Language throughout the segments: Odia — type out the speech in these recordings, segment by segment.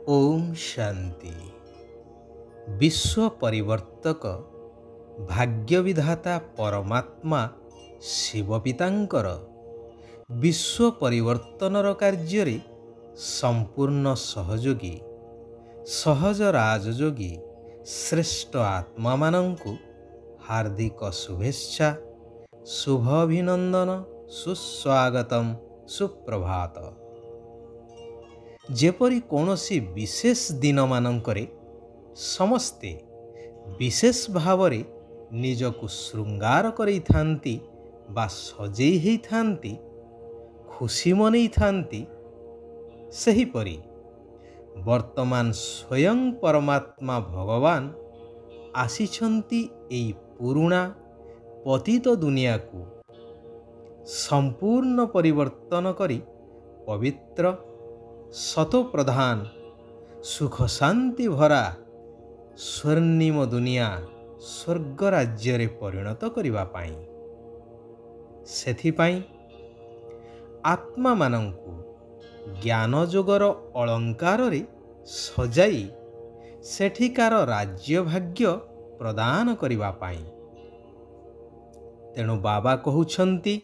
ओम शांति। विश्व परिवर्तक भाग्य विधाता परमात्मा शिव पितांकर विश्व परिवर्तनर कार्य संपूर्ण सहयोगी सहज राजयोगी श्रेष्ठ आत्मा मानंकु हार्दिक शुभेच्छा शुभ अभिनंदन सुस्वागतम सुप्रभात। जेपरी कौनसी विशेष दिन मानंकरे समस्ते विशेष भावरे निजकु श्रृंगार करई थांती बा सजेई हेई थांती खुशी मनई थांती, सेहीपरि वर्तमान स्वयं परमात्मा भगवान आसीछंती एई पुरुणा पतित दुनिया को संपूर्ण परिवर्तन करी पवित्र सतो प्रधान सुख शांति भरा स्वर्णिम दुनिया स्वर्ग राज्य रे परिणत करिवा पाई। सेथिपाई आत्मा मानंकु ज्ञान जोगर अलंकार रे सजाई सेठिकार राज्य भाग्य प्रदान करिवा पाई। तेणु बाबा कहउछंती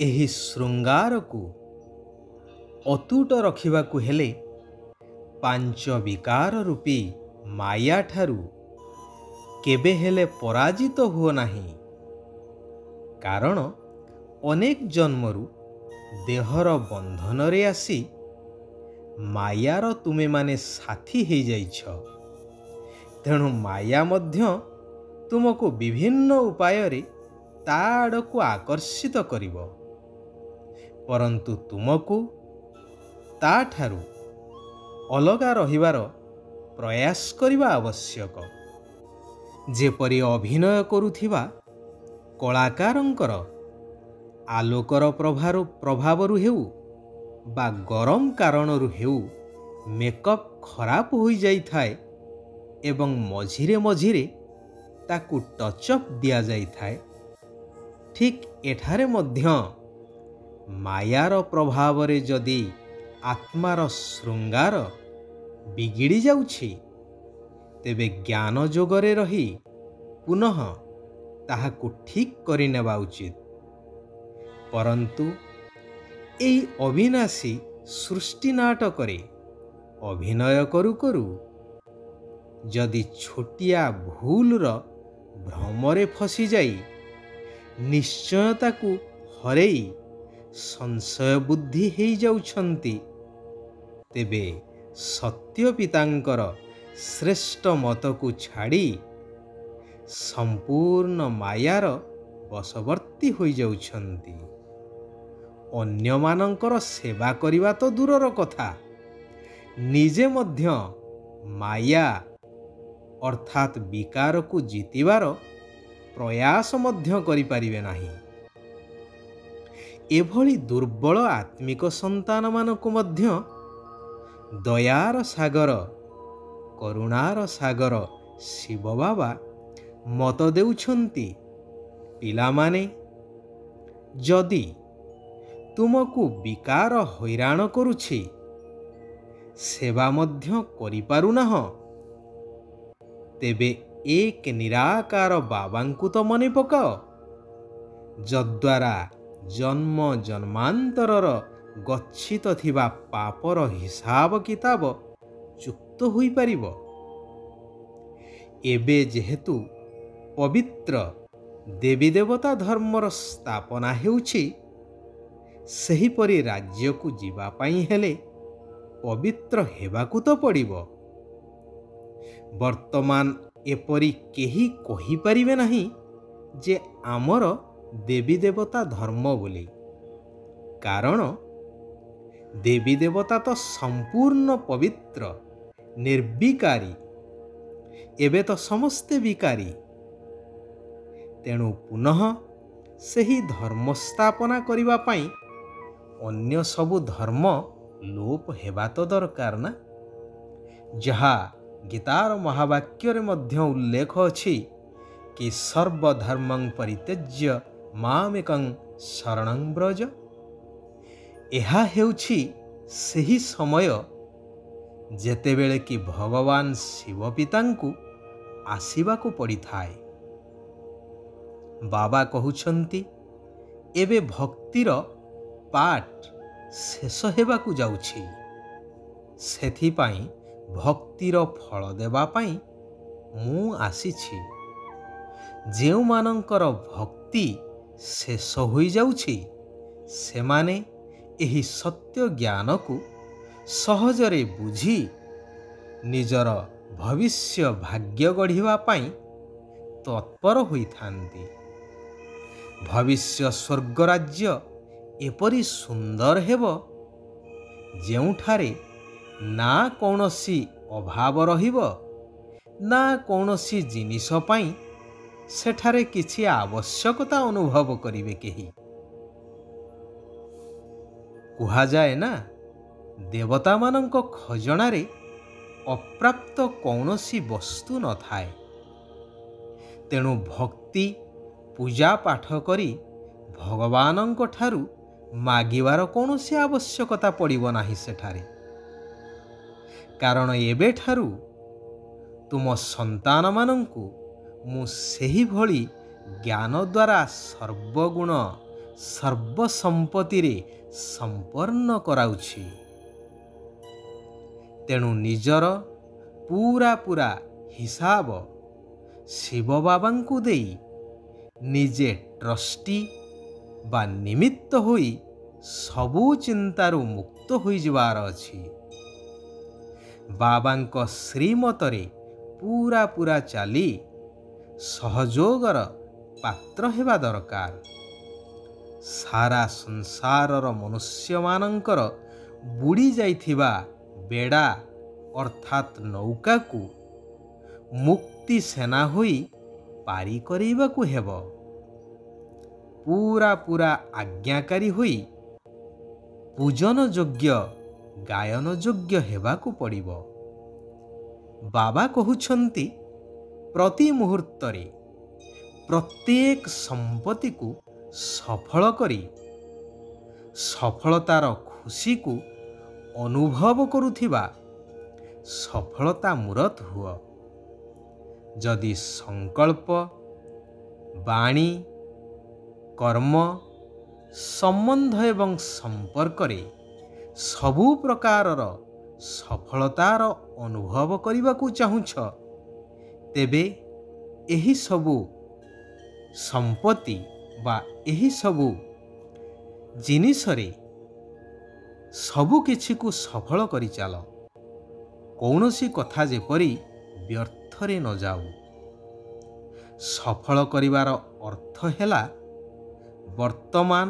एही श्रृंगार को अतुट रखिबा को हेले पांच विकार रूपी माया ठारू केबे हेले पराजित हुओ नाही। कारण अनेक जन्मरू देहर बंधन रे आसी मायार तुमे माने साथी हे जाइछ। तेणु माया मध्य तुमको विभिन्न उपाय रे ता आड़कु आकर्षित करिवो, परंतु तुमको ता ठारू अलगा रहिबार प्रयास करिबा आवश्यक। जेपरि अभिनय करुथिबा कलाकारंकर आलोकर प्रभावरु हेउ बा गरम कारणरु हेउ मेकअप खराब होई जाई थाए एवं मझिरे मझिरे ताकु टचअप दिया जाई थाए, ठीक एठारे मध्य मायार प्रभाव रे जदि आत्मार श्रृंगार बिगिड़ी जाउछि तेबे ज्ञान जोगरे रही पुनः ताहाकु ठीक करि नेबा उचित। परंतु एई अविनाशी सृष्टि नाटकरे अभिनय करू करू जदि छोटिया भूलर भ्रमरे फसी जाई निश्चयताकु हरेई संशय बुद्धि हेई जाउछंती, तेबे सत्य पितांकर श्रेष्ठ मत को छाड़ी संपूर्ण मायार वशवर्ती होई जाउछंती। अन्य मानंकर सेवा करिवा तो दूरर कथा निजे मध्य माया अर्थात विकार को जीतिबार प्रयास मध्य करि पारिबे नाही। एभली दुर्बल आत्मिक संतान मानकु मध्य दयार सागर करुणार सागर शिव बाबा मत देउछंती, पिला माने जदि तुमको विकार हैरान करुछि सेवा मध्य करि पारुनाह तेबे एक निराकार बाबांकु तो मने पकाओ जद्वारा जन्म जन्मांतरर गच्छित थिबा पापर हिसाब किताब चुक्त होई परिबो। एबे जेहेतु पवित्र देवी देवता धर्मर स्थापना हेउछि सेहीपरि राज्य को जीवा पाई हेले पवित्र हेबाकु तो पड़िबो। वर्तमान एपरि केही कहि परिबे नाही जे आमर देवी देवता धर्म बोली, कारण देवी देवता तो संपूर्ण पवित्र निर्विकारी, एबे तो समस्ते विकारी। तेणु पुनः सही धर्म स्थापना करिबा पाई अन्य सबु धर्म लोप हेबा तो दरकार ना। जहा गीतार महावाक्य रे मध्य उल्लेख अछि कि सर्वधर्मं परित्यज्य मामेकं शरणं ब्रज। एहा हेउछि ସେହି ସମୟ ଯେତେବେଳେ କି ଭଗବାନ ଶିବ ପିତାଙ୍କୁ ଆସିବାକୁ ପଡ଼ିଥାଏ। ବାବା କହୁଛନ୍ତି ଏବେ ଭକ୍ତିର ପାଠ ଶେଷ ହେବାକୁ ଯାଉଛି। ସେଥିପାଇଁ ଭକ୍ତିର ଫଳ ଦେବା ପାଇଁ ମୁଁ ଆସିଛି। ଯେଉଁମାନଙ୍କର ଭକ୍ତି ଶେଷ ହୋଇଯାଉଛି ସେମାନେ ଏହି ସତ୍ୟ ଜ୍ଞାନକୁ ସହଜରେ ବୁଝି ନିଜର ଭବିଷ୍ୟ ଭାଗ୍ୟ ଗଢ଼ିବା ପାଇଁ ତତ୍ପର ହୋଇଥାନ୍ତି। ଭବିଷ୍ୟ ସ୍ୱର୍ଗ ରାଜ୍ୟ ଏପରି ସୁନ୍ଦର ହେବ ଯେଉଁଠାରେ ନା କୌଣସି ଅଭାବ ରହିବ, ନା କୌଣସି ଜିନିଷ ପାଇଁ ସେଠାରେ କିଛି ଆବଶ୍ୟକତା ଅନୁଭବ କରିବେ କେହି। କୁହାଯାଏ ନା, ଦେବତାମାନଙ୍କ ଖଜଣାରେ ଅପ୍ରାପ୍ତ କୌଣସି ବସ୍ତୁ ନଥାଏ। ତେଣୁ ଭକ୍ତି ପୂଜା ପାଠ କରି ଭଗବାନଙ୍କ ଠାରୁ ମାଗିବାର କୌଣସି ଆବଶ୍ୟକତା ପଡ଼ିବ ନାହିଁ ସେଠାରେ। କାରଣ ଏବେଠାରୁ ତୁମ ସନ୍ତାନମାନଙ୍କୁ ମୁଁ ସେହିଭଳି ଜ୍ଞାନ ଦ୍ୱାରା ସର୍ବଗୁଣ ସର୍ବସମ୍ପତ୍ତିରେ ସମ୍ପନ୍ନ କରାଉଛି। ତେଣୁ ନିଜର ପୂରା ହିସାବ ଶିବ ବାବାଙ୍କୁ ଦେଇ ନିଜେ ଟ୍ରଷ୍ଟି ବା ନିମିତ୍ତ ହୋଇ ସବୁ ଚିନ୍ତାରୁ ମୁକ୍ତ ହୋଇଯିବାର ଅଛି। ବାବାଙ୍କ ଶ୍ରୀମତରେ ପୂରା ଚାଲି ସହଯୋଗର ପାତ୍ର ହେବା ଦରକାର। ସାରା ସଂସାରର ମନୁଷ୍ୟମାନଙ୍କର ବୁଡ଼ି ଯାଇଥିବା ବେଡ଼ା ଅର୍ଥାତ୍ ନୌକାକୁ ମୁକ୍ତି ସେନା ହୋଇ ପାରି କରିବାକୁ ହେବ। ପୂରା ଆଜ୍ଞାକାରୀ ହୋଇ ପୂଜନ ଯୋଗ୍ୟ ଗାୟନ ଯୋଗ୍ୟ ହେବାକୁ ପଡ଼ିବ। ବାବା କହୁଛନ୍ତି ପ୍ରତି ମୁହୂର୍ତ୍ତରେ ପ୍ରତ୍ୟେକ ସମ୍ପତ୍ତିକୁ ସଫଳ କରି ସଫଳତାର ଖୁସିକୁ ଅନୁଭବ କରୁଥିବା ସଫଳତା ମୂରତ ହୁଅ। ଯଦି ସଂକଳ୍ପ, ବାଣୀ, କର୍ମ, ସମ୍ବନ୍ଧ ଏବଂ ସମ୍ପର୍କରେ ସବୁ ପ୍ରକାରର ସଫଳତାର ଅନୁଭବ କରିବାକୁ ଚାହୁଁଛ, ତେବେ ଏହି ସବୁ ସମ୍ପତ୍ତି ବା ଏହି ସବୁ ଜିନିଷରେ ସବୁକିଛିକୁ ସଫଳ କରିଚାଲ। କୌଣସି କଥା ଯେପରି ବ୍ୟର୍ଥରେ ନ ଯାଉ। ସଫଳ କରିବାର ଅର୍ଥ ହେଲା ବର୍ତ୍ତମାନ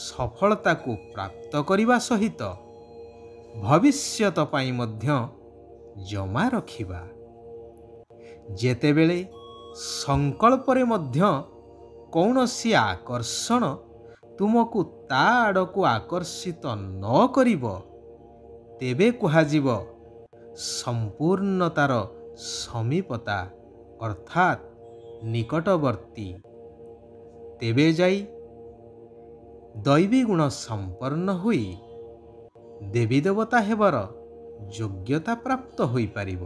ସଫଳତାକୁ ପ୍ରାପ୍ତ କରିବା ସହିତ ଭବିଷ୍ୟତ ପାଇଁ ମଧ୍ୟ ଜମା ରଖିବା। ଯେତେବେଳେ ସଂକଳ୍ପରେ ମଧ୍ୟ କୌଣସି ଆକର୍ଷଣ ତୁମକୁ ତା ଆଡ଼କୁ ଆକର୍ଷିତ ନ କରିବ, ତେବେ କୁହାଯିବ ସମ୍ପୂର୍ଣ୍ଣତାର ସମୀପତା ଅର୍ଥାତ୍ ନିକଟବର୍ତ୍ତୀ। ତେବେ ଯାଇ ଦୈବୀ ଗୁଣ ସମ୍ପନ୍ନ ହୋଇ ଦେବୀ ଦେବତା ହେବାର ଯୋଗ୍ୟତା ପ୍ରାପ୍ତ ହୋଇପାରିବ।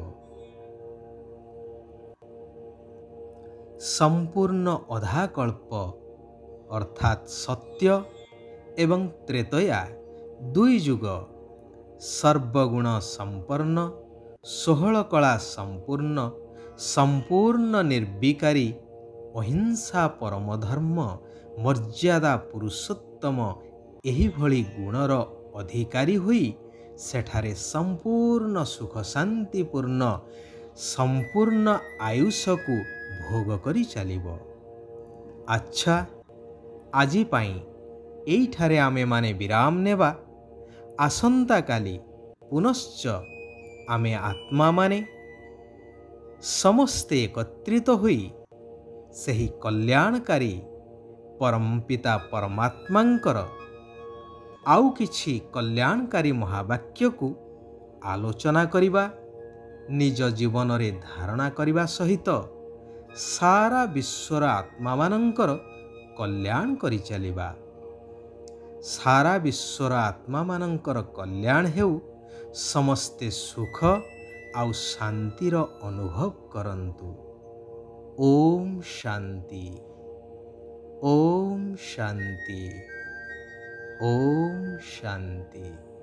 ସମ୍ପୂର୍ଣ୍ଣ ଅଧାକଳ୍ପ ଅର୍ଥାତ୍ ସତ୍ୟ ଏବଂ ତ୍ରେତୟା ଦୁଇ ଯୁଗ, ସର୍ବଗୁଣ ସମ୍ପନ୍ନ, 16 କଳା ସମ୍ପୂର୍ଣ୍ଣ, ସମ୍ପୂର୍ଣ୍ଣ ନିର୍ବିକାରୀ, ଅହିଂସା ପରମଧର୍ମ, ମର୍ଯ୍ୟାଦା ପୁରୁଷୋତ୍ତମ ଏହିଭଳି ଗୁଣର ଅଧିକାରୀ ହୋଇ ସେଠାରେ ସମ୍ପୂର୍ଣ୍ଣ ସୁଖ ଶାନ୍ତିପୂର୍ଣ୍ଣ ସମ୍ପୂର୍ଣ୍ଣ ଆୟୁଷକୁ ଭୋଗ କରି ଚାଲିବ। ଆଚ୍ଛା, ଆଜି ପାଇଁ ଏଇଠାରେ ଆମେମାନେ ବିରାମ ନେବା। ଆସନ୍ତାକାଲି ପୁନଶ୍ଚ ଆମେ ଆତ୍ମାମାନେ ସମସ୍ତେ ଏକତ୍ରିତ ହୋଇ ସେହି କଲ୍ୟାଣକାରୀ ପରମପିତା ପରମାତ୍ମାଙ୍କର ଆଉ କିଛି କଲ୍ୟାଣକାରୀ ମହାବାକ୍ୟକୁ ଆଲୋଚନା କରିବା, ନିଜ ଜୀବନରେ ଧାରଣା କରିବା ସହିତ ସାରା ବିଶ୍ୱର ଆତ୍ମାମାନଙ୍କର କଲ୍ୟାଣ କରିଚାଲିବା। ସାରା ବିଶ୍ୱର ଆତ୍ମାମାନଙ୍କର କଲ୍ୟାଣ ହେଉ, ସମସ୍ତେ ସୁଖ ଆଉ ଶାନ୍ତିର ଅନୁଭବ କରନ୍ତୁ। ଓମ୍ ଶାନ୍ତି, ଓମ୍ ଶାନ୍ତି, ଓମ୍ ଶାନ୍ତି।